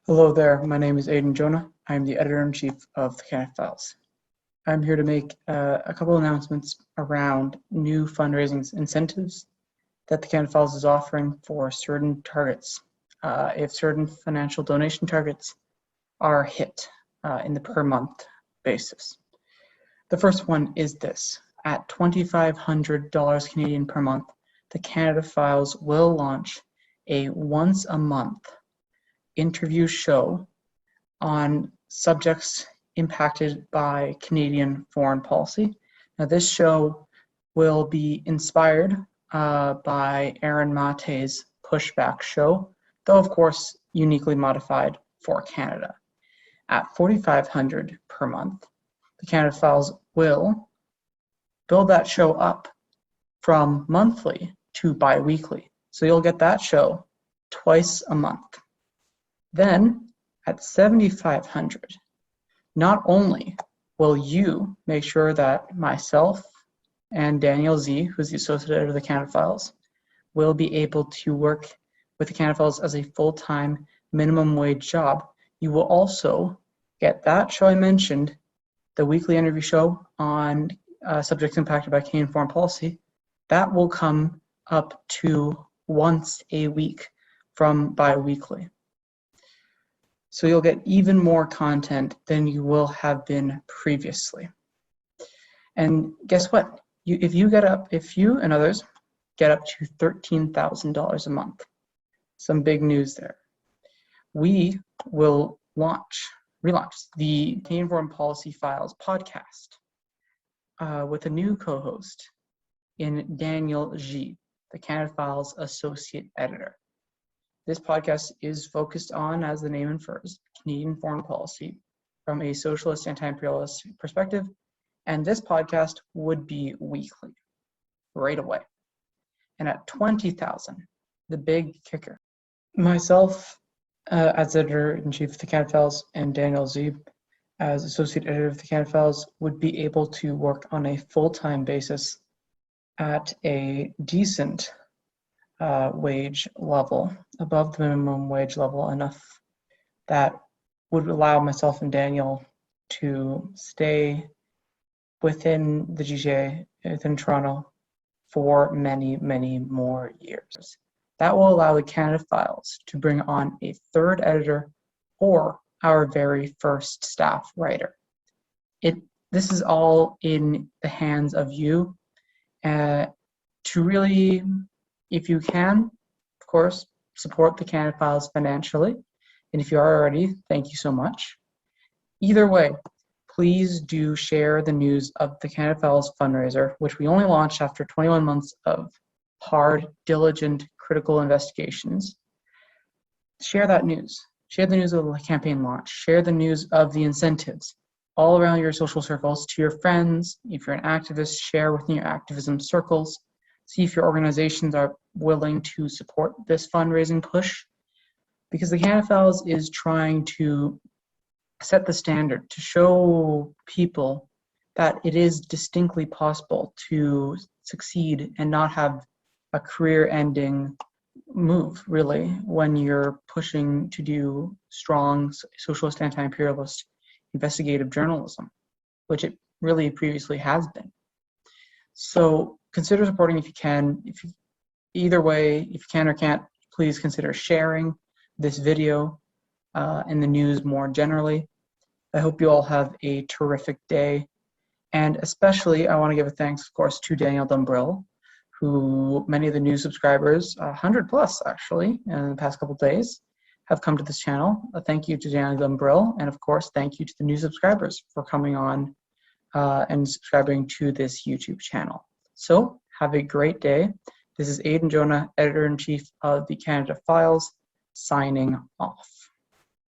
Hello there, my name is Aidan Jonah. I'm the editor-in-chief of the Canada Files. I'm here to make a couple announcements around new fundraising incentives that the Canada Files is offering for certain targets. If certain financial donation targets are hit in the per month basis. The first one is this: at $2,500 Canadian per month, the Canada Files will launch a once a month interview show on subjects impacted by Canadian foreign policy. Now, this show will be inspired by Aaron Mate's Pushback show, though of course uniquely modified for Canada. At $4,500 per month, the Canada Files will build that show up from monthly to bi-weekly. So you'll get that show twice a month. Then at $7,500, not only will you make sure that myself and Daniel Z, who's the associate editor of the Canada Files, will be able to work with the Canada Files as a full-time minimum wage job, you will also get that show I mentioned, the weekly interview show on subjects impacted by Canadian foreign policy. That will come up to once a week from bi-weekly. So you'll get even more content than you will have been previously. And guess what? If you and others get up to $13,000 a month, some big news there. We will relaunch the Canadian Foreign Policy Files podcast with a new co-host in Daniel G, the Canada Files associate editor. This podcast is focused on, as the name infers, Canadian foreign policy from a socialist, anti-imperialist perspective, and this podcast would be weekly, right away. And at $20,000, the big kicker. Myself, as editor-in-chief of the Canada Files, and Daniel Z, as associate editor of the Canada Files, would be able to work on a full-time basis at a decent wage level, above the minimum wage level, enough that would allow myself and Daniel to stay within the GTA, within Toronto, for many, many more years. That will allow the Canada Files to bring on a third editor or our very first staff writer. This is all in the hands of you to really, if you can, of course, support the Canada Files financially. And if you are already, thank you so much. Either way, please do share the news of the Canada Files fundraiser, which we only launched after 21 months of hard, diligent, critical investigations. Share that news. Share the news of the campaign launch. Share the news of the incentives all around your social circles, to your friends. If you're an activist, share within your activism circles. See if your organizations are willing to support this fundraising push, because the Canada Files is trying to set the standard to show people that it is distinctly possible to succeed and not have a career-ending move, really, when you're pushing to do strong socialist, anti-imperialist investigative journalism, which it really previously has been. So consider supporting if you can. Either way, if you can or can't, please consider sharing this video and the news more generally. I hope you all have a terrific day. And especially, I want to give a thanks, of course, to Daniel Dumbrill, who many of the new subscribers, 100 plus actually, in the past couple of days, have come to this channel. A thank you to Daniel Dumbrill, and of course, thank you to the new subscribers for coming on and subscribing to this YouTube channel. So, have a great day. This is Aidan Jonah, editor-in-chief of the Canada Files, signing off.